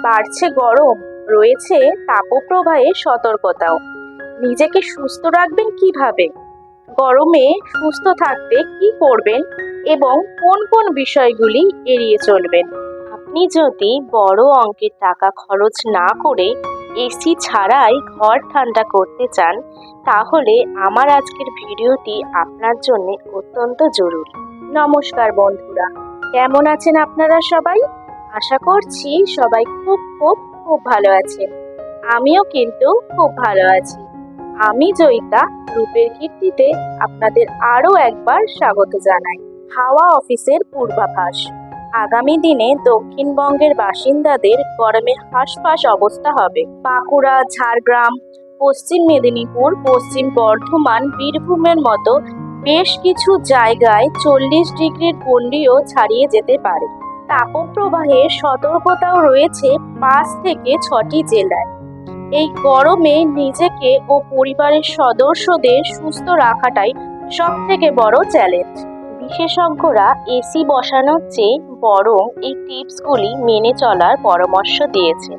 বাড়ছে গরম, রয়েছে তাপপ্রবাহের সতর্কতাও। নিজেকে সুস্থ রাখবেন কিভাবে, গরমে সুস্থ থাকতে কি করবেন এবং কোন কোন বিষয়গুলি এড়িয়ে চলবেন। আপনি যদি বড় অঙ্কের টাকা খরচ না করে এসি ছাড়াই ঘর ঠান্ডা করতে চান, তাহলে আমার আজকের ভিডিওটি আপনার জন্য অত্যন্ত জরুরি। নমস্কার বন্ধুরা, কেমন আছেন আপনারা সবাই? আশা করছি সবাই খুব খুব খুব ভালো আছেন। আমিও কিন্তু খুব ভালো আছি। আমি জয়িতা, রূপের কীর্তিতে আপনাদের আরও একবার স্বাগত জানাই। হাওয়া অফিসের পূর্বাভাস। আগামী দিনে দক্ষিণবঙ্গের বাসিন্দাদের গরমে হাঁসফাঁস অবস্থা হবে। বাঁকুড়া, ঝাড়গ্রাম, পশ্চিম মেদিনীপুর, পশ্চিম বর্ধমান, বীরভূমের মতো বেশ কিছু জায়গায় 40 ডিগ্রির গণ্ডিও ছাড়িয়ে যেতে পারে। তাপপ্রবাহের সতর্কতাও রয়েছে 5 থেকে 6টি জেলায়। এই গরমে নিজেকে ও পরিবারের সদস্যদের সুস্থ রাখাটাই সবথেকে বড় চ্যালেঞ্জ। বিশেষজ্ঞরা এসি বসানোর চেয়ে বরং এই টিপসগুলি মেনে চলার পরামর্শ দিয়েছেন,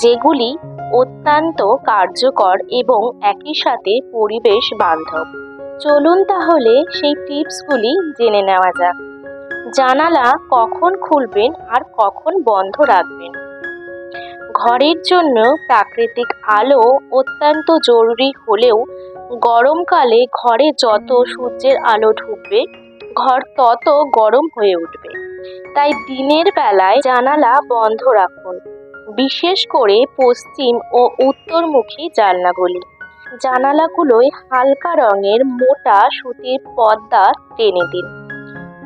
যেগুলি অত্যন্ত কার্যকর এবং একই সাথে পরিবেশ বান্ধব। চলুন তাহলে সেই টিপসগুলি জেনে নেওয়া যাক। জানালা কখন খুলবেন আর কখন বন্ধ রাখবেন। ঘরের জন্য প্রাকৃতিক আলো অত্যন্ত জরুরি হলেও গরমকালে ঘরে যত সূর্যের আলো ঢুকবে, ঘর তত গরম হয়ে উঠবে। তাই দিনের বেলায় জানালা বন্ধ রাখুন, বিশেষ করে পশ্চিম ও উত্তরমুখী জানলাগুলি। জানালাগুলোয় হালকা রঙের মোটা সুতির পর্দা টেনে দিন।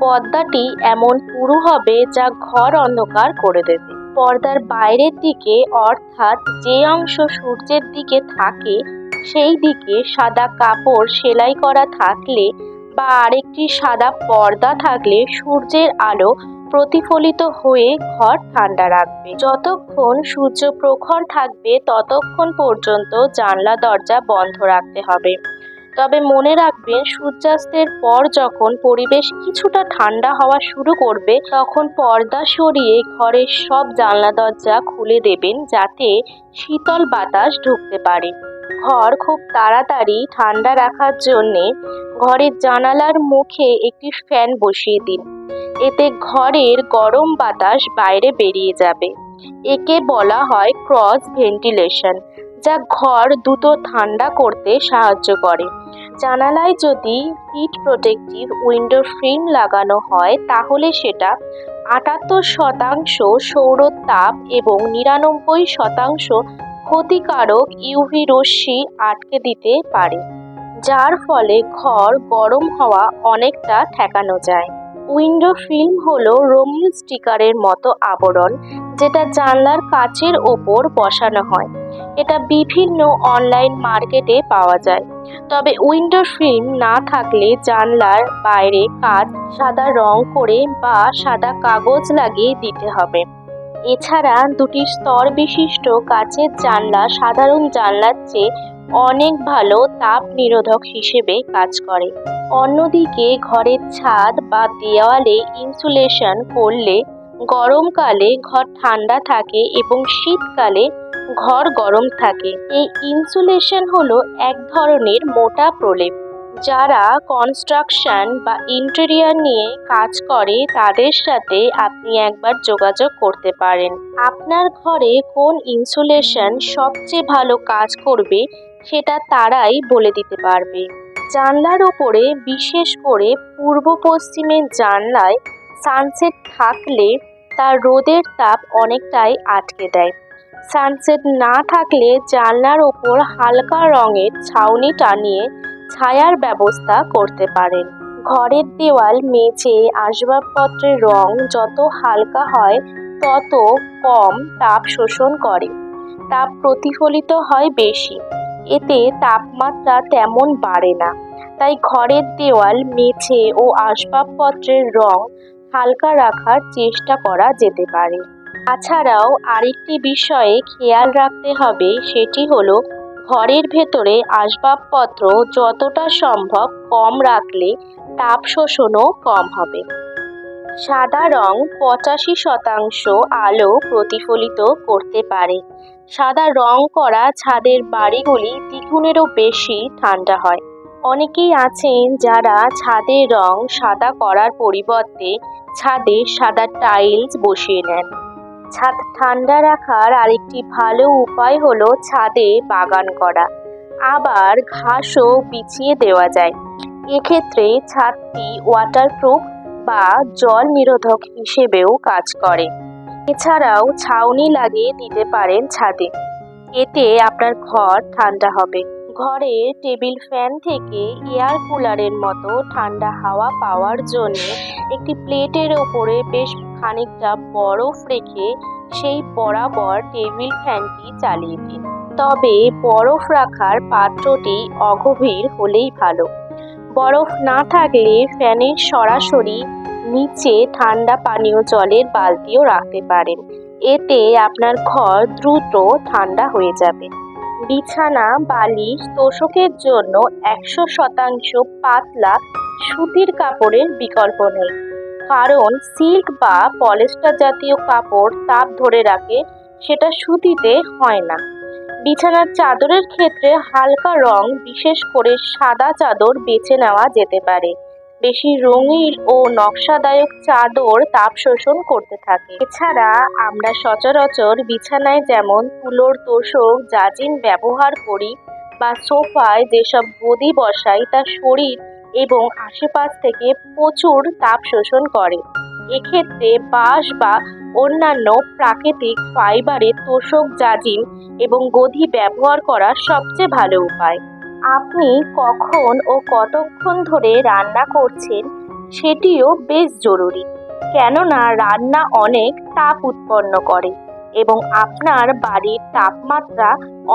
পর্দাটি এমন পুরু হবে যা ঘর অন্ধকার করে দেবে। পর্দার বাইরের দিকে, অর্থাৎ যে অংশ সূর্যের দিকে থাকে, সেই দিকে সাদা কাপড় সেলাই করা থাকলে বা আরেকটি সাদা পর্দা থাকলে সূর্যের আলো প্রতিফলিত হয়ে ঘর ঠান্ডা রাখবে। যতক্ষণ সূর্য প্রখর থাকবে ততক্ষণ পর্যন্ত জানলা দরজা বন্ধ রাখতে হবে। তবে মনে রাখবেন, সূর্যাস্তের পর যখন পরিবেশ কিছুটা ঠান্ডা হওয়া শুরু করবে, তখন পর্দা সরিয়ে ঘরের সব জানলা দরজা খুলে দেবেন, যাতে শীতল বাতাস ঢুকতে পারে। ঘর খুব তাড়াতাড়ি ঠান্ডা রাখার জন্যে ঘরের জানালার মুখে একটি ফ্যান বসিয়ে দিন। এতে ঘরের গরম বাতাস বাইরে বেরিয়ে যাবে। একে বলা হয় ক্রস ভেন্টিলেশন, যা ঘর দ্রুত ঠান্ডা করতে সাহায্য করে। জানালায় যদি হিট প্রোটেক্টিভ উইন্ডো ফিল্ম লাগানো হয়, তাহলে সেটা 78% সৌর তাপ এবং 99% ক্ষতিকারক ইউভি রশ্মি আটকে দিতে পারে, যার ফলে ঘর গরম হওয়া অনেকটা ঠেকানো যায়। উইন্ডো ফিল্ম হলো রঙিন স্টিকারের মতো আবরণ, যেটা জানলার কাচের ওপর বসানো হয়। এটা বিভিন্ন অনলাইন মার্কেটে পাওয়া যায়। তবে উইন্ডো ফিল্ম না থাকলে জানলার বাইরে কাচ সাদা রং করে বা সাদা কাগজ লাগিয়ে দিতে হবে। এছাড়া দুটি স্তর বিশিষ্ট কাচের জানলা সাধারণ জানলার চেয়ে অনেক ভালো তাপ নিরোধক হিসেবে কাজ করে। অন্যদিকে ঘরের ছাদ বা দেওয়ালে ইনসুলেশন করলে গরমকালে ঘর ঠান্ডা থাকে এবং শীতকালে ঘর গরম থাকে। এই ইনসুলেশন হলো এক ধরনের মোটা প্রলেপ। যারা কনস্ট্রাকশন বা ইন্টেরিয়ার নিয়ে কাজ করে, তাদের সাথে আপনি একবার যোগাযোগ করতে পারেন। আপনার ঘরে কোন ইনসুলেশন সবচেয়ে ভালো কাজ করবে সেটা তারাই বলে দিতে পারবে। জানলার ওপরে, বিশেষ করে পূর্ব পশ্চিমের জানলায় সানসেট থাকলে তার রোদের তাপ অনেকটাই আটকে দেয়। সানসেট না থাকলে জানলার ওপর হালকা রঙের ছাউনি টানিয়ে ছায়ার ব্যবস্থা করতে পারেন। ঘরের দেওয়াল, মেঝে, আসবাবপত্রের রং যত হালকা হয় তত কম তাপ শোষণ করে, তাপ প্রতিফলিত হয় বেশি। এতে তাপমাত্রা তেমন বাড়ে না। তাই ঘরের দেওয়াল, মেঝে ও আসবাবপত্রের রং হালকা রাখার চেষ্টা করা যেতে পারে। তাছাড়াও আরেকটি বিষয়ে খেয়াল রাখতে হবে, সেটি হলো ঘরের ভেতরে আসবাবপত্র যতটা সম্ভব কম রাখলে তাপ শোষণও কম হবে। সাদা রং 85% আলো প্রতিফলিত করতে পারে। সাদা রং করা ছাদের বাড়িগুলি দ্বিগুণেরও বেশি ঠান্ডা হয়। অনেকেই আছেন যারা ছাদের রং সাদা করার পরিবর্তে ছাদে সাদা টাইলস বসিয়ে নেন। ছাদ ঠান্ডা রাখার আরেকটি ভালো উপায় হলো ছাদে বাগান করা, আবার ঘাসও বিছিয়ে দেওয়া যায়। এক্ষেত্রে ছাদটি ওয়াটারপ্রুফ বা জল নিরোধক হিসেবেও কাজ করে। এছাড়াও ছাউনি লাগিয়ে দিতে পারেন ছাদে, এতে আপনার ঘর ঠান্ডা হবে। ঘরে টেবিল ফ্যান থেকে এয়ার কুলারের মতো ঠান্ডা হাওয়া পাওয়ার জন্য একটি প্লেটের ওপরে বেশ খানিকটা বরফ রেখে সেই বরাবর টেবিল ফ্যানটি চালিয়ে দিন। তবে বরফ রাখার পাত্রটি অগভীর হলেই ভালো। বরফ না থাকলে ফ্যানের সরাসরি নিচে ঠান্ডা পানীয় জলের বালতিও রাখতে পারেন, এতে আপনার ঘর দ্রুত ঠান্ডা হয়ে যাবে। বিছানা, বালিশ, তোশকের জন্য 100% পাতলা সুতির কাপড়ের বিকল্প নেই, কারণ সিল্ক বা পলিস্টার জাতীয় কাপড় তাপ ধরে রাখে, সেটা সুতিতে হয় না। বিছানার চাদরের ক্ষেত্রে হালকা রং, বিশেষ করে সাদা চাদর বেছে নেওয়া যেতে পারে। বেশি রঙিন ও নকশাদায়ক চাদর তাপ শোষণ করতে থাকে। এছাড়া আমরা সচরাচর বিছানায় যেমন তুলোর তোশক, জাজিম ব্যবহার করি বা সোফায় যেসব গদি বসাই, তা শরীর এবং আশেপাশ থেকে প্রচুর তাপ শোষণ করে। এক্ষেত্রে বাঁশ বা অন্যান্য প্রাকৃতিক ফাইবারের তোশক, জাজিম এবং গদি ব্যবহার করা সবচেয়ে ভালো উপায়। আপনি কখন ও কতক্ষণ ধরে রান্না করছেন সেটিও বেশ জরুরি, কেননা রান্না অনেক তাপ উৎপন্ন করে এবং আপনার বাড়ির তাপমাত্রা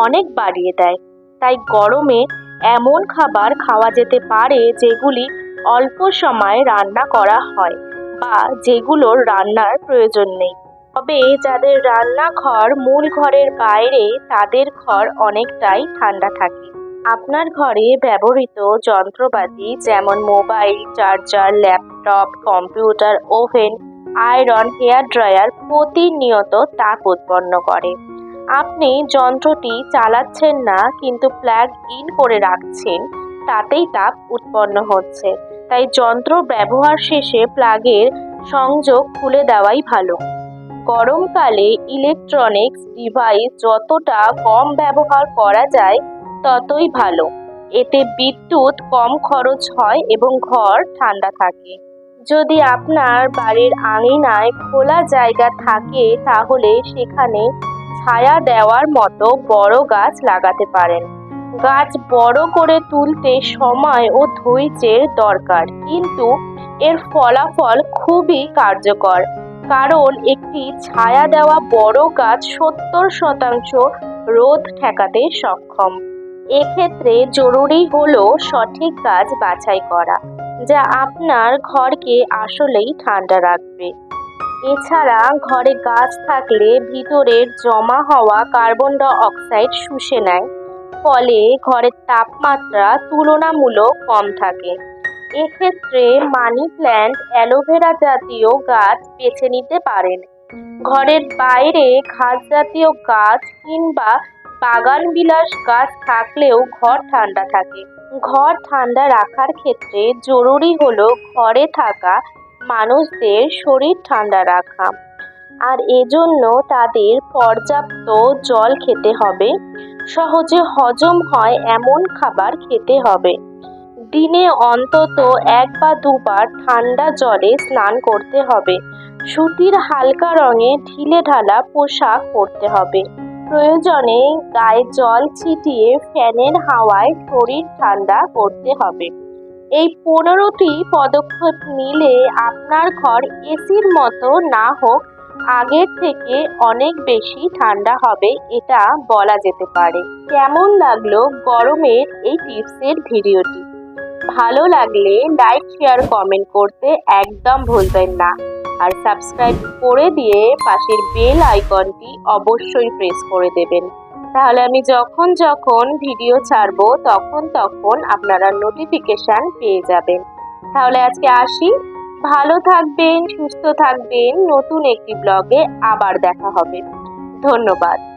অনেক বাড়িয়ে দেয়। তাই গরমে এমন খাবার খাওয়া যেতে পারে যেগুলি অল্প সময়ে রান্না করা হয় বা যেগুলোর রান্নার প্রয়োজন নেই। তবে যাদের রান্নাঘর মূল ঘরের বাইরে, তাদের ঘর অনেকটাই ঠান্ডা থাকে। আপনার ঘরে ব্যবহৃত যন্ত্রপাতি যেমন mobile, charger, laptop, computer, oven, iron, hair dryer প্রতিনিয়ত তাপ উৎপন্ন করে। আপনি যন্ত্রটি চালাচ্ছেন না কিন্তু প্লাগ ইন করে রাখছেন, তাতেই তাপ উৎপন্ন হচ্ছে। তাই যন্ত্র ব্যবহার শেষে প্লাগের সংযোগ খুলে দেওয়াই ভালো। গরমকালে ইলেকট্রনিক্স ডিভাইস যতটা কম ব্যবহার করা যায় ততই ভালো, এতে বিদ্যুৎ কম খরচ হয় এবং ঘর ঠান্ডা থাকে। যদি আপনার বাড়ির আঙিনায় খোলা জায়গা থাকে তাহলে সেখানে ছায়া দেওয়ার মতো বড় গাছ লাগাতে পারেন। গাছ বড় করে তুলতে সময় ও ধৈর্যের দরকার, কিন্তু এর ফলাফল খুবই কার্যকর, কারণ একটি ছায়া দেওয়া বড় গাছ 70% রোদ ঠেকাতে সক্ষম। এক্ষেত্রে জরুরি হলো সঠিক গাছ বাছাই করা, যা আপনার ঘরকে আসলেই ঠান্ডা রাখবে। এছাড়া ঘরে গাছ থাকলে ভিতরের জমা হওয়া কার্বন ডাই অক্সাইড শুষে নেয়, ফলে ঘরের তাপমাত্রা তুলনামূলক কম থাকে। এক্ষেত্রে মানি প্ল্যান্ট, অ্যালোভেরা জাতীয় গাছ বেছে নিতে পারেন। ঘরের বাইরে ঘাস জাতীয় গাছ কিংবা বাগান বিলাস গাছ থাকলেও ঘর ঠান্ডা থাকে। ঘর ঠান্ডা রাখার ক্ষেত্রে জরুরি হলো ঘরে থাকা মানুষদের শরীর ঠান্ডা রাখা, আর এজন্য তাদের পর্যাপ্ত জল খেতে হবে, সহজে হজম হয় এমন খাবার খেতে হবে। দিনে অন্তত 1 বা 2 বার ঠান্ডা জলে স্নান করতে হবে। সুতির হালকা রঙে ঢিলেঢালা পোশাক পরতে হবে। প্রয়োজনে গায়ে জল ছিটিয়ে ফ্যানের হাওয়ায় শরীর ঠান্ডা করতে হবে। এই 15টি পদক্ষেপ নিলে আপনার ঘর এসির মতো না হোক, আগের থেকে অনেক বেশি ঠান্ডা হবে, এটা বলা যেতে পারে। কেমন লাগলো গরমের এই টিপসের ভিডিওটি? ভালো লাগলে লাইক, শেয়ার, কমেন্ট করতে একদম ভুলবেন না, আর সাবস্ক্রাইব করে দিয়ে পাশের বেল আইকনটি অবশ্যই প্রেস করে দেবেন। তাহলে আমি যখন যখন ভিডিও ছাড়বো তখন আপনারা নোটিফিকেশন পেয়ে যাবেন। তাহলে আজকে আসি, ভালো থাকবেন, সুস্থ থাকবেন। নতুন একটি ব্লগে আবার দেখা হবে। ধন্যবাদ।